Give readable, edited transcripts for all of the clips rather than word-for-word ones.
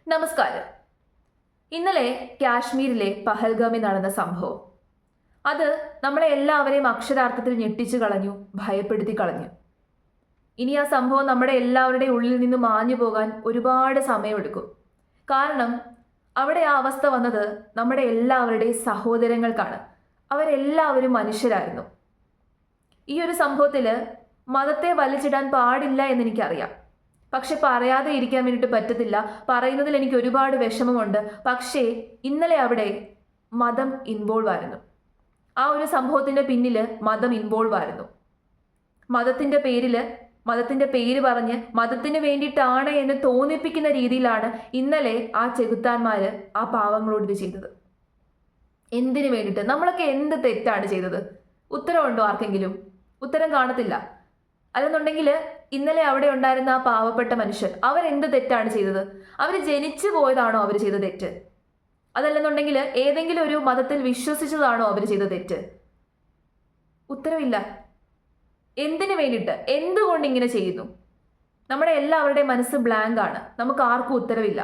നമസ്കാരം. ഇന്നലെ കാശ്മീരിലെ പഹൽഗാമിൽ നടന്ന സംഭവം അത് നമ്മളെ എല്ലാവരെയും അക്ഷരാർത്ഥത്തിൽ ഞെട്ടിച്ചു കളഞ്ഞു, ഭയപ്പെടുത്തി കളഞ്ഞു. ഇനി ആ സംഭവം നമ്മുടെ എല്ലാവരുടെയും ഉള്ളിൽ നിന്ന് മാഞ്ഞു പോകാൻ ഒരുപാട് സമയമെടുക്കും. കാരണം അവിടെ ആ അവസ്ഥ വന്നത് നമ്മുടെ എല്ലാവരുടെയും സഹോദരങ്ങൾക്കാണ്. അവരെല്ലാവരും മനുഷ്യരായിരുന്നു. ഈ ഒരു സംഭവത്തിൽ മതത്തെ വലിച്ചിടാൻ പാടില്ല എന്നെനിക്കറിയാം. പക്ഷെ പറയാതെ ഇരിക്കാൻ വേണ്ടിയിട്ട് പറ്റത്തില്ല. പറയുന്നതിൽ എനിക്ക് ഒരുപാട് വിഷമമുണ്ട്. പക്ഷേ ഇന്നലെ അവിടെ മതം ഇൻവോൾവ് ആയിരുന്നു. ആ ഒരു സംഭവത്തിന്റെ പിന്നിൽ മതം ഇൻവോൾവ് ആയിരുന്നു. മതത്തിന്റെ പേര് പറഞ്ഞ് മതത്തിന് വേണ്ടിയിട്ടാണ് എന്ന് തോന്നിപ്പിക്കുന്ന രീതിയിലാണ് ഇന്നലെ ആ ചെകുത്താന്മാര് ആ പാവങ്ങളോട് ഇത് ചെയ്തത്. എന്തിനു വേണ്ടിയിട്ട്? നമ്മളൊക്കെ എന്ത് തെറ്റാണ് ചെയ്തത്? ഉത്തരവുണ്ടോ ആർക്കെങ്കിലും? ഉത്തരം കാണത്തില്ല. അല്ലെന്നുണ്ടെങ്കിൽ ഇന്നലെ അവിടെ ഉണ്ടായിരുന്ന ആ പാവപ്പെട്ട മനുഷ്യർ അവരെന്ത് തെറ്റാണ് ചെയ്തത്? അവർ ജനിച്ചു പോയതാണോ അവർ ചെയ്ത തെറ്റ്? അതല്ലെന്നുണ്ടെങ്കിൽ ഏതെങ്കിലും ഒരു മതത്തിൽ വിശ്വസിച്ചതാണോ അവർ ചെയ്ത തെറ്റ്? ഉത്തരവില്ല. എന്തിനു വേണ്ടിയിട്ട്? എന്തുകൊണ്ട് ഇങ്ങനെ ചെയ്യുന്നു? നമ്മുടെ എല്ലാവരുടെയും മനസ്സ് ബ്ലാങ്ക് ആണ്. നമുക്ക് ആർക്കും ഉത്തരവില്ല.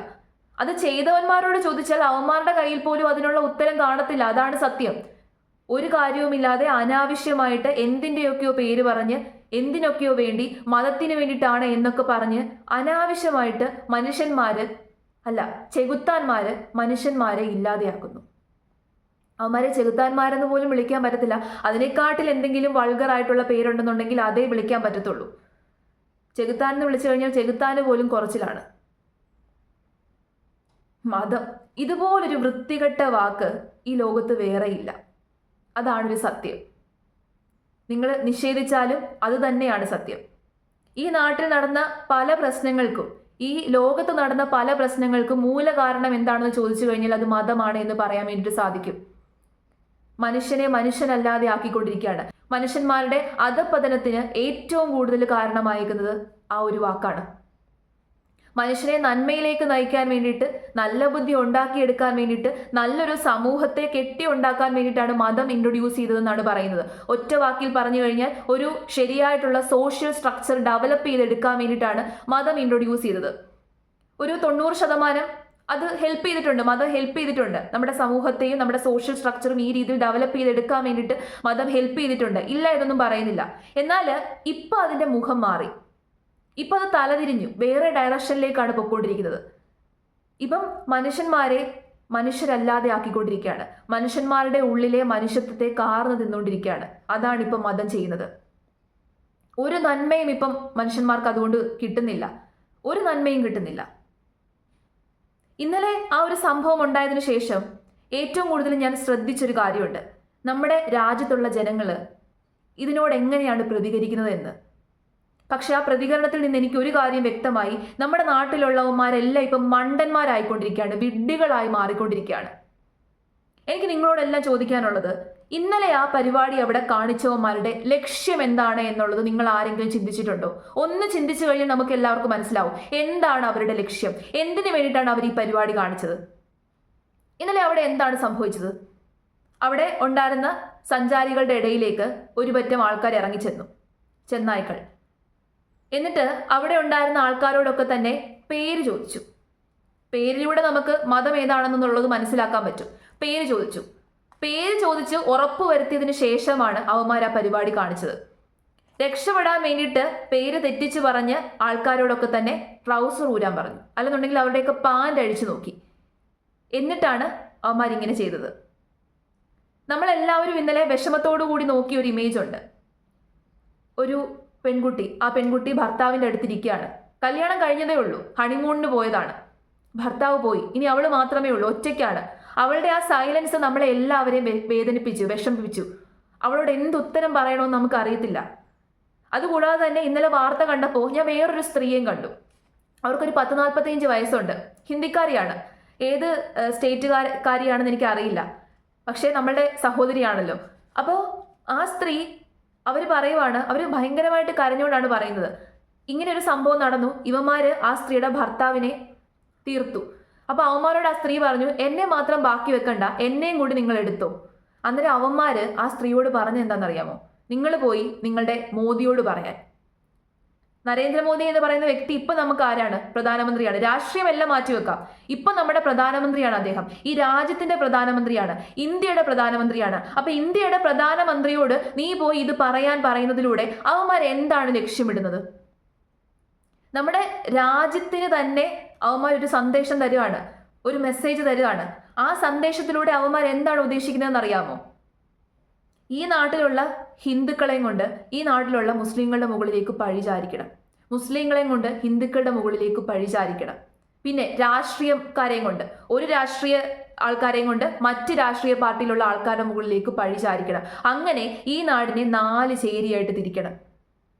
അത് ചെയ്തവന്മാരോട് ചോദിച്ചാൽ അവന്മാരുടെ കയ്യിൽ പോലും അതിനുള്ള ഉത്തരം കാണത്തില്ല. അതാണ് സത്യം. ഒരു കാര്യവുമില്ലാതെ അനാവശ്യമായിട്ട് എന്തിൻ്റെയൊക്കെയോ പേര് പറഞ്ഞ് എന്തിനൊക്കെയോ വേണ്ടി മതത്തിന് വേണ്ടിയിട്ടാണ് എന്നൊക്കെ പറഞ്ഞ് അനാവശ്യമായിട്ട് ചെകുത്താന്മാര് മനുഷ്യന്മാരെ ഇല്ലാതെയാക്കുന്നു. അവന്മാരെ ചെകുത്താന്മാരെന്ന് പോലും വിളിക്കാൻ പറ്റത്തില്ല. അതിനെക്കാട്ടിൽ എന്തെങ്കിലും വൾഗറായിട്ടുള്ള പേരുണ്ടെന്നുണ്ടെങ്കിൽ അതേ വിളിക്കാൻ പറ്റത്തുള്ളൂ. ചെകുത്താൻ എന്ന് വിളിച്ചു കഴിഞ്ഞാൽ ചെകുത്താന് പോലും കുറച്ചിലാണ്. മതം, ഇതുപോലൊരു വൃത്തികെട്ട വാക്ക് ഈ ലോകത്ത് വേറെയില്ല. അതാണൊരു സത്യം. നിങ്ങൾ നിഷേധിച്ചാലും അത് തന്നെയാണ് സത്യം. ഈ നാട്ടിൽ നടന്ന പല പ്രശ്നങ്ങൾക്കും, ഈ ലോകത്ത് നടന്ന പല പ്രശ്നങ്ങൾക്കും മൂല കാരണം എന്താണെന്ന് ചോദിച്ചു കഴിഞ്ഞാൽ അത് മതമാണ് എന്ന് പറയാൻ വേണ്ടിയിട്ട് സാധിക്കും. മനുഷ്യനെ മനുഷ്യനല്ലാതെ ആക്കിക്കൊണ്ടിരിക്കുകയാണ്. മനുഷ്യന്മാരുടെ അധപതനത്തിന് ഏറ്റവും കൂടുതൽ കാരണമായിരിക്കുന്നത് ആ ഒരു വാക്കാണ്. മനുഷ്യനെ നന്മയിലേക്ക് നയിക്കാൻ വേണ്ടിയിട്ട്, നല്ല ബുദ്ധി ഉണ്ടാക്കിയെടുക്കാൻ വേണ്ടിയിട്ട്, നല്ലൊരു സമൂഹത്തെ കെട്ടി ഉണ്ടാക്കാൻ വേണ്ടിയിട്ടാണ് മതം ഇൻട്രൊഡ്യൂസ് ചെയ്തതെന്നാണ് പറയുന്നത്. ഒറ്റ വാക്കിൽ പറഞ്ഞു കഴിഞ്ഞാൽ ഒരു ശരിയായിട്ടുള്ള സോഷ്യൽ സ്ട്രക്ചർ ഡെവലപ്പ് ചെയ്തെടുക്കാൻ വേണ്ടിയിട്ടാണ് മതം ഇൻട്രൊഡ്യൂസ് ചെയ്തത്. ഒരു 90% അത് ഹെൽപ്പ് ചെയ്തിട്ടുണ്ട്. മതം ഹെൽപ്പ് ചെയ്തിട്ടുണ്ട്. നമ്മുടെ സമൂഹത്തെയും നമ്മുടെ സോഷ്യൽ സ്ട്രക്ചറും ഈ രീതിയിൽ ഡെവലപ്പ് ചെയ്തെടുക്കാൻ വേണ്ടിയിട്ട് മതം ഹെൽപ്പ് ചെയ്തിട്ടുണ്ട്. ഇല്ല എന്നൊന്നും പറയുന്നില്ല. എന്നാൽ ഇപ്പൊ അതിന്റെ മുഖം മാറി. ഇപ്പൊ അത് തലതിരിഞ്ഞു, വേറെ ഡയറക്ഷനിലേക്കാണ് പൊയ്ക്കൊണ്ടിരിക്കുന്നത്. ഇപ്പം മനുഷ്യന്മാരെ മനുഷ്യരല്ലാതെ ആക്കിക്കൊണ്ടിരിക്കുകയാണ്. മനുഷ്യന്മാരുടെ ഉള്ളിലെ മനുഷ്യത്വത്തെ കാർന്നു തിന്നുകൊണ്ടിരിക്കുകയാണ്. അതാണ് ഇപ്പം മതം ചെയ്യുന്നത്. ഒരു നന്മയും ഇപ്പം മനുഷ്യന്മാർക്ക് അതുകൊണ്ട് കിട്ടുന്നില്ല. ഒരു നന്മയും കിട്ടുന്നില്ല. ഇന്നലെ ആ ഒരു സംഭവം ഉണ്ടായതിനു ശേഷം ഏറ്റവും കൂടുതൽ ഞാൻ ശ്രദ്ധിച്ചൊരു കാര്യമുണ്ട്. നമ്മുടെ രാജ്യത്തുള്ള ജനങ്ങൾ ഇതിനോട് എങ്ങനെയാണ് പ്രതികരിക്കുന്നത് എന്ന്. പക്ഷെ ആ പ്രതികരണത്തിൽ നിന്ന് എനിക്ക് ഒരു കാര്യം വ്യക്തമായി. നമ്മുടെ നാട്ടിലുള്ളവന്മാരെല്ലാം ഇപ്പം മണ്ടന്മാരായിക്കൊണ്ടിരിക്കുകയാണ്, വിഡ്ഢികളായി മാറിക്കൊണ്ടിരിക്കുകയാണ്. എനിക്ക് നിങ്ങളോടെല്ലാം ചോദിക്കാനുള്ളത്, ഇന്നലെ ആ പരിപാടി അവിടെ കാണിച്ചവന്മാരുടെ ലക്ഷ്യം എന്താണ് എന്നുള്ളത് നിങ്ങൾ ആരെങ്കിലും ചിന്തിച്ചിട്ടുണ്ടോ? ഒന്ന് ചിന്തിച്ചു കഴിഞ്ഞാൽ നമുക്ക് എല്ലാവർക്കും മനസ്സിലാവും എന്താണ് അവരുടെ ലക്ഷ്യം, എന്തിനു വേണ്ടിയിട്ടാണ് അവർ ഈ പരിപാടി കാണിച്ചത്. ഇന്നലെ അവിടെ എന്താണ് സംഭവിച്ചത്? അവിടെ ഉണ്ടായിരുന്ന സഞ്ചാരികളുടെ ഇടയിലേക്ക് ഒരു പറ്റം ആൾക്കാർ ഇറങ്ങിച്ചെന്നു, ചെന്നായ്ക്കൾ. എന്നിട്ട് അവിടെ ഉണ്ടായിരുന്ന ആൾക്കാരോടൊക്കെ തന്നെ പേര് ചോദിച്ചു. പേരിലൂടെ നമുക്ക് മതം ഏതാണെന്നുള്ളത് മനസ്സിലാക്കാൻ പറ്റും. പേര് ചോദിച്ച് ഉറപ്പ് വരുത്തിയതിനു ശേഷമാണ് അവന്മാർ ആ പരിപാടി കാണിച്ചത്. രക്ഷപ്പെടാൻ വേണ്ടിയിട്ട് പേര് തെറ്റിച്ച് പറഞ്ഞ് ആൾക്കാരോടൊക്കെ തന്നെ ട്രൗസർ ഊരാൻ പറഞ്ഞു. അല്ലെന്നുണ്ടെങ്കിൽ അവരുടെയൊക്കെ പാൻറ് അഴിച്ചു നോക്കി. എന്നിട്ടാണ് അവന്മാർ ഇങ്ങനെ ചെയ്തത്. നമ്മളെല്ലാവരും ഇന്നലെ വിഷമത്തോടു കൂടി നോക്കിയ ഒരു ഇമേജ് ഉണ്ട്. ഒരു പെൺകുട്ടി, ആ പെൺകുട്ടി ഭർത്താവിൻ്റെ അടുത്തിരിക്കുകയാണ്. കല്യാണം കഴിഞ്ഞതേ ഉള്ളൂ, ഹണിമൂണിന് പോയതാണ്. ഭർത്താവ് പോയി, ഇനി അവൾ മാത്രമേ ഉള്ളൂ, ഒറ്റയ്ക്കാണ്. അവളുടെ ആ സൈലൻസ് നമ്മളെ എല്ലാവരെയും വേദനിപ്പിച്ചു, വിഷമിപ്പിച്ചു. അവളോട് എന്ത് ഉത്തരം പറയണമെന്ന് നമുക്ക് അറിയത്തില്ല. അതുകൂടാതെ തന്നെ ഇന്നലെ വാർത്ത കണ്ടപ്പോൾ ഞാൻ വേറൊരു സ്ത്രീയെയും കണ്ടു. അവർക്കൊരു 40-45 വയസ്സുണ്ട്. ഹിന്ദിക്കാരിയാണ്. ഏത് സ്റ്റേറ്റുകാരിയാണെന്ന് എനിക്ക് അറിയില്ല. പക്ഷേ നമ്മളുടെ സഹോദരിയാണല്ലോ. അപ്പോൾ ആ സ്ത്രീ അവർ പറയുവാണ്, അവർ ഭയങ്കരമായിട്ട് കരഞ്ഞുകൊണ്ടാണ് പറയുന്നത്, ഇങ്ങനെ ഒരു സംഭവം നടന്നു, ഇവന്മാര് ആ സ്ത്രീയുടെ ഭർത്താവിനെ തീർത്തു. അപ്പൊ അവന്മാരോട് ആ സ്ത്രീ പറഞ്ഞു, എന്നെ മാത്രം ബാക്കി വെക്കണ്ട, എന്നെയും കൂടി നിങ്ങൾ എടുത്തോ. അന്നേരം അവന്മാര് ആ സ്ത്രീയോട് പറഞ്ഞ എന്താണെന്നറിയാമോ? നിങ്ങൾ പോയി നിങ്ങളുടെ മോദിയോട് പറയാൻ. നരേന്ദ്രമോദി എന്ന് പറയുന്ന വ്യക്തി ഇപ്പൊ നമുക്ക് ആരാണ്? പ്രധാനമന്ത്രിയാണ്. രാഷ്ട്രീയമെല്ലാം മാറ്റിവെക്കാം. ഇപ്പൊ നമ്മുടെ പ്രധാനമന്ത്രിയാണ് അദ്ദേഹം. ഈ രാജ്യത്തിന്റെ പ്രധാനമന്ത്രിയാണ്, ഇന്ത്യയുടെ പ്രധാനമന്ത്രിയാണ്. അപ്പൊ ഇന്ത്യയുടെ പ്രധാനമന്ത്രിയോട് നീ പോയി ഇത് പറയുന്നതിലൂടെ അവന്മാർ എന്താണ് ലക്ഷ്യമിടുന്നത്? നമ്മുടെ രാജ്യത്തിന് തന്നെ അവന്മാർ ഒരു സന്ദേശം തരുവാണ്, ഒരു മെസ്സേജ് തരുവാണ്. ആ സന്ദേശത്തിലൂടെ അവന്മാർ എന്താണ് ഉദ്ദേശിക്കുന്നതെന്ന് അറിയാമോ? ഈ നാട്ടിലുള്ള ഹിന്ദുക്കളെയും കൊണ്ട് ഈ നാട്ടിലുള്ള മുസ്ലിങ്ങളുടെ മുകളിലേക്ക് പഴിചാരിക്കണം, മുസ്ലിങ്ങളെയും കൊണ്ട് ഹിന്ദുക്കളുടെ മുകളിലേക്ക് പഴിചാരിക്കണം. പിന്നെ രാഷ്ട്രീയക്കാരെയും കൊണ്ട്, ഒരു രാഷ്ട്രീയ ആൾക്കാരെയും കൊണ്ട് മറ്റ് രാഷ്ട്രീയ പാർട്ടിയിലുള്ള ആൾക്കാരുടെ മുകളിലേക്ക് പഴിചാരിക്കണം. അങ്ങനെ ഈ നാടിനെ 4 ചേരിയായിട്ട് തിരിക്കണം.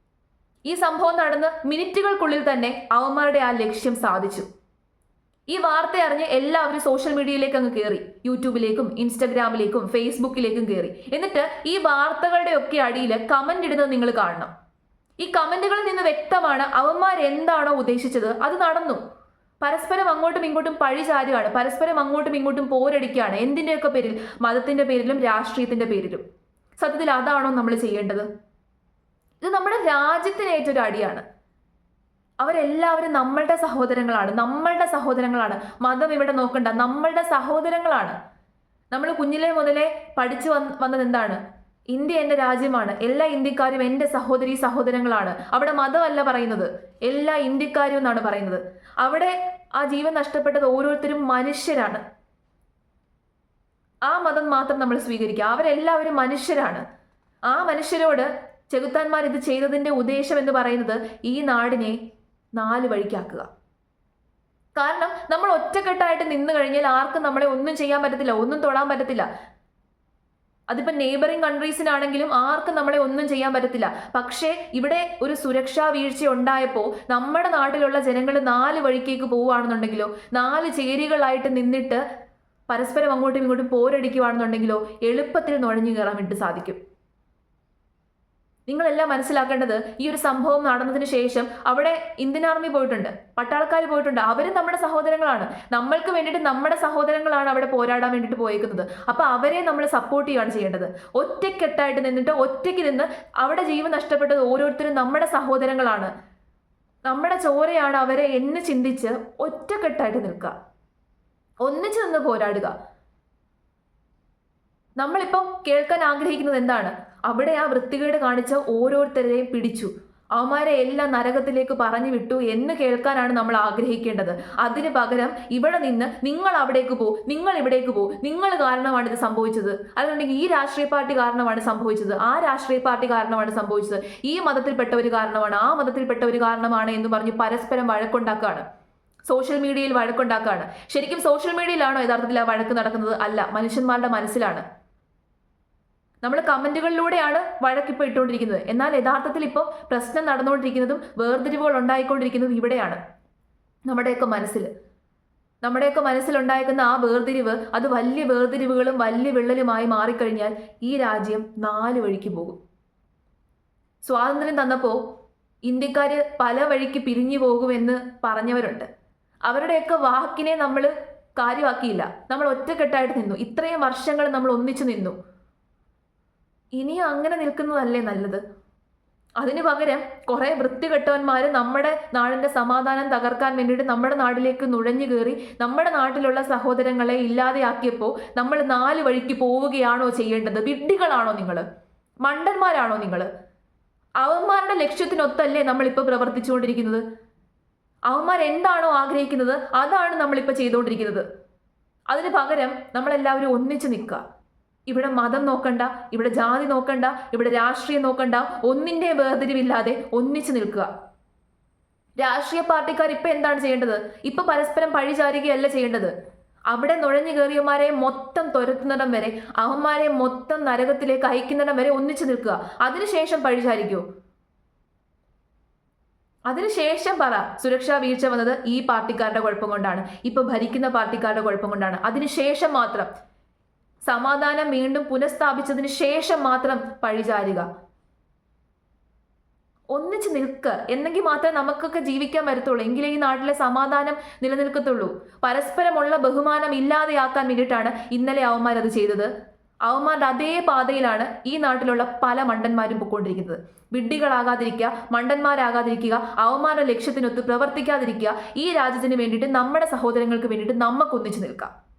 ഈ സംഭവം നടന്ന് മിനിറ്റുകൾക്കുള്ളിൽ തന്നെ അവന്മാരുടെ ആ ലക്ഷ്യം സാധിച്ചു. ഈ വാർത്ത അറിഞ്ഞ് എല്ലാവരും സോഷ്യൽ മീഡിയയിലേക്ക് അങ്ങ് കയറി, യൂട്യൂബിലേക്കും ഇൻസ്റ്റഗ്രാമിലേക്കും ഫേസ്ബുക്കിലേക്കും കയറി. എന്നിട്ട് ഈ വാർത്തകളുടെ ഒക്കെ അടിയിൽ കമന്റ് ഇടുന്നത് നിങ്ങൾ കാണണം. ഈ കമന്റുകളിൽ നിന്ന് വ്യക്തമാണ് അവന്മാർ എന്താണോ ഉദ്ദേശിച്ചത് അത് നടന്നു. പരസ്പരം അങ്ങോട്ടും ഇങ്ങോട്ടും പഴിചാരുകയാണ്, പരസ്പരം അങ്ങോട്ടും ഇങ്ങോട്ടും പോരടിക്കുകയാണ്. എന്തിൻ്റെയൊക്കെ പേരിൽ? മതത്തിന്റെ പേരിലും രാഷ്ട്രീയത്തിന്റെ പേരിലും. സത്യത്തിൽ അതാണോ നമ്മൾ ചെയ്യേണ്ടത്? ഇത് നമ്മുടെ രാജ്യത്തിനേറ്റൊരു അടിയാണ്. അവരെല്ലാവരും നമ്മളുടെ സഹോദരങ്ങളാണ്, നമ്മളുടെ സഹോദരങ്ങളാണ്. മതം ഇവിടെ നോക്കണ്ട, നമ്മളുടെ സഹോദരങ്ങളാണ്. നമ്മൾ കുഞ്ഞിലെ മുതലേ പഠിച്ചു വന്നത് എന്താണ്? ഇന്ത്യ എൻ്റെ രാജ്യമാണ്, എല്ലാ ഇന്ത്യക്കാരും എൻ്റെ സഹോദരി സഹോദരങ്ങളാണ്. അവിടെ മതമല്ല പറയുന്നത്, എല്ലാ ഇന്ത്യക്കാരും എന്നാണ് പറയുന്നത്. അവിടെ ആ ജീവൻ നഷ്ടപ്പെട്ടത് ഓരോരുത്തരും മനുഷ്യരാണ്. ആ മതം മാത്രം നമ്മൾ സ്വീകരിക്കുക. അവരെല്ലാവരും മനുഷ്യരാണ്. ആ മനുഷ്യരോട് ചെകുത്താന്മാർ ഇത് ചെയ്തതിൻ്റെ ഉദ്ദേശം എന്ന് പറയുന്നത് ഈ നാടിനെ 4 വഴിക്കാക്കുക. കാരണം നമ്മൾ ഒറ്റക്കെട്ടായിട്ട് നിന്ന് കഴിഞ്ഞാൽ ആർക്കും നമ്മളെ ഒന്നും ചെയ്യാൻ പറ്റത്തില്ല, ഒന്നും തൊടാൻ പറ്റത്തില്ല. അതിപ്പോൾ നെയ്ബറിങ് കൺട്രീസിനാണെങ്കിലും ആർക്കും നമ്മളെ ഒന്നും ചെയ്യാൻ പറ്റത്തില്ല. പക്ഷേ ഇവിടെ ഒരു സുരക്ഷാ വീഴ്ച ഉണ്ടായപ്പോൾ നമ്മുടെ നാട്ടിലുള്ള ജനങ്ങൾ 4 വഴിക്കേക്ക് പോവുകയാണെന്നുണ്ടെങ്കിലോ, 4 ചേരികളായിട്ട് നിന്നിട്ട് പരസ്പരം അങ്ങോട്ടും ഇങ്ങോട്ടും പോരടിക്കുകയാണെന്നുണ്ടെങ്കിലോ എളുപ്പത്തിൽ നുഴഞ്ഞു കയറാൻ വേണ്ടി സാധിക്കും. നിങ്ങളെല്ലാം മനസ്സിലാക്കേണ്ടത്, ഈ ഒരു സംഭവം നടന്നതിന് ശേഷം അവിടെ ഇന്ത്യൻ ആർമി പോയിട്ടുണ്ട്, പട്ടാളക്കാർ പോയിട്ടുണ്ട്. അവരും നമ്മുടെ സഹോദരങ്ങളാണ്. നമ്മൾക്ക് വേണ്ടിയിട്ട് നമ്മുടെ സഹോദരങ്ങളാണ് അവിടെ പോരാടാൻ വേണ്ടിയിട്ട് പോയേക്കുന്നത്. അപ്പൊ അവരെ നമ്മൾ സപ്പോർട്ട് ചെയ്യുകയാണ് ചെയ്യേണ്ടത്. ഒറ്റക്കെട്ടായിട്ട് നിന്നിട്ട് ഒറ്റയ്ക്ക് നിന്ന് അവിടെ ജീവൻ നഷ്ടപ്പെട്ടത് ഓരോരുത്തരും നമ്മുടെ സഹോദരങ്ങളാണ്, നമ്മുടെ ചോരയാണ് അവരെ എന്ന് ചിന്തിച്ച് ഒറ്റക്കെട്ടായിട്ട് നിൽക്കുക, ഒന്നിച്ചു നിന്ന് പോരാടുക. നമ്മളിപ്പം കേൾക്കാൻ ആഗ്രഹിക്കുന്നത് എന്താണ്? അവിടെ ആ വൃത്തികേട് കാണിച്ച ഓരോരുത്തരെയും പിടിച്ചു, അവന്മാരെ എല്ലാം നരകത്തിലേക്ക് പറഞ്ഞു വിട്ടു എന്ന് കേൾക്കാനാണ് നമ്മൾ ആഗ്രഹിക്കേണ്ടത്. അതിന് പകരം ഇവിടെ നിന്ന് നിങ്ങൾ അവിടേക്ക് പോ, നിങ്ങൾ ഇവിടേക്ക് പോ, നിങ്ങൾ കാരണമാണ് ഇത് സംഭവിച്ചത്, അതുകൊണ്ടെങ്കിൽ ഈ രാഷ്ട്രീയ പാർട്ടി കാരണമാണ് സംഭവിച്ചത്, ആ രാഷ്ട്രീയ പാർട്ടി കാരണമാണ് സംഭവിച്ചത്, ഈ മതത്തിൽപ്പെട്ടവർ കാരണമാണ്, ആ മതത്തിൽപ്പെട്ടവർ കാരണമാണ് എന്ന് പറഞ്ഞ് പരസ്പരം വഴക്കുണ്ടാക്കുകയാണ്. സോഷ്യൽ മീഡിയയിൽ വഴക്കുണ്ടാക്കുകയാണ്. ശരിക്കും സോഷ്യൽ മീഡിയയിലാണോ യഥാർത്ഥത്തിൽ ആ വഴക്ക് നടക്കുന്നത്? അല്ല, മനുഷ്യന്മാരുടെ മനസ്സിലാണ്. നമ്മൾ കമന്റുകളിലൂടെയാണ് വഴക്കിപ്പോൾ ഇട്ടുകൊണ്ടിരിക്കുന്നത്. എന്നാൽ യഥാർത്ഥത്തിൽ ഇപ്പോൾ പ്രശ്നം നടന്നുകൊണ്ടിരിക്കുന്നതും വേർതിരിവുകൾ ഉണ്ടായിക്കൊണ്ടിരിക്കുന്നതും ഇവിടെയാണ്, നമ്മുടെയൊക്കെ മനസ്സിലുണ്ടായിരിക്കുന്ന ആ വേർതിരിവ്, അത് വലിയ വേർതിരിവുകളും വലിയ വിള്ളലുമായി മാറിക്കഴിഞ്ഞാൽ ഈ രാജ്യം 4 വഴിക്ക് പോകും. സ്വാതന്ത്ര്യം തന്നപ്പോൾ ഇന്ത്യക്കാർ പല വഴിക്ക് പിരിഞ്ഞു പോകുമെന്ന് പറഞ്ഞവരുണ്ട്. അവരുടെയൊക്കെ വാക്കിനെ നമ്മൾ കാര്യമാക്കിയില്ല. നമ്മൾ ഒറ്റക്കെട്ടായിട്ട് നിന്നു. ഇത്രയും വർഷങ്ങൾ നമ്മൾ ഒന്നിച്ചു നിന്നു. ഇനിയും അങ്ങനെ നിൽക്കുന്നതല്ലേ നല്ലത്? അതിനു പകരം കുറെ വൃത്തികെട്ടവന്മാർ നമ്മുടെ നാടിന്റെ സമാധാനം തകർക്കാൻ വേണ്ടിയിട്ട് നമ്മുടെ നാട്ടിലേക്ക് നുഴഞ്ഞു കയറി നമ്മുടെ നാട്ടിലുള്ള സഹോദരങ്ങളെ ഇല്ലാതെയാക്കിയപ്പോൾ നമ്മൾ 4 വഴിക്ക് പോവുകയാണോ ചെയ്യേണ്ടത്? വിഡ്ഢികളാണോ നിങ്ങൾ? മണ്ടന്മാരാണോ നിങ്ങൾ? അവന്മാരുടെ ലക്ഷ്യത്തിനൊത്തല്ലേ നമ്മളിപ്പോൾ പ്രവർത്തിച്ചുകൊണ്ടിരിക്കുന്നത്? അവന്മാർ എന്താണോ ആഗ്രഹിക്കുന്നത് അതാണ് നമ്മളിപ്പോൾ ചെയ്തുകൊണ്ടിരിക്കുന്നത്. അതിന് പകരം നമ്മളെല്ലാവരും ഒന്നിച്ചു നിൽക്കുക. ഇവിടെ മതം നോക്കണ്ട, ഇവിടെ ജാതി നോക്കണ്ട, ഇവിടെ രാഷ്ട്രീയം നോക്കണ്ട, ഒന്നിൻ്റെ വേർതിരിവില്ലാതെ ഒന്നിച്ചു നിൽക്കുക. രാഷ്ട്രീയ പാർട്ടിക്കാർ ഇപ്പൊ എന്താണ് ചെയ്യേണ്ടത്? ഇപ്പൊ പരസ്പരം പഴിചാരുകയല്ല ചെയ്യേണ്ടത്. അവിടെ നുഴഞ്ഞു കയറിയവന്മാരെ മൊത്തം തുരത്തുന്നിടം വരെ, അവന്മാരെ മൊത്തം നരകത്തിലേക്ക് അയക്കുന്നിടം വരെ ഒന്നിച്ചു നിൽക്കുക. അതിനുശേഷം പഴിചാരിക്കൂ. അതിനുശേഷം പറ സുരക്ഷാ വീഴ്ച വന്നത് ഈ പാർട്ടിക്കാരുടെ കുഴപ്പം കൊണ്ടാണ്, ഇപ്പൊ ഭരിക്കുന്ന പാർട്ടിക്കാരുടെ കുഴപ്പം കൊണ്ടാണ്. അതിനുശേഷം മാത്രം സമാധാനം വീണ്ടും പുനഃസ്ഥാപിച്ചതിന് ശേഷം മാത്രം പഴിചാരുക. ഒന്നിച്ച് നിൽക്കുക. എന്നെങ്കിൽ മാത്രമേ നമുക്കൊക്കെ ജീവിക്കാൻ വരത്തുള്ളൂ. എങ്കിലേ ഈ നാട്ടിലെ സമാധാനം നിലനിൽക്കത്തുള്ളൂ. പരസ്പരമുള്ള ബഹുമാനം ഇല്ലാതെയാക്കാൻ വേണ്ടിയിട്ടാണ് ഇന്നലെ അവന്മാരത് ചെയ്തത്. അവന്മാരുടെ അതേ പാതയിലാണ് ഈ നാട്ടിലുള്ള പല മണ്ടന്മാരും പൊയ്ക്കൊണ്ടിരിക്കുന്നത്. വിഡ്ഢികളാകാതിരിക്കുക, മണ്ടന്മാരാകാതിരിക്കുക, അവന്മാരുടെ ലക്ഷ്യത്തിനൊത്ത് പ്രവർത്തിക്കാതിരിക്കുക. ഈ രാജ്യത്തിന് വേണ്ടിയിട്ട്, നമ്മുടെ സഹോദരങ്ങൾക്ക് വേണ്ടിയിട്ട് നമുക്ക് ഒന്നിച്ചു നിൽക്കാം.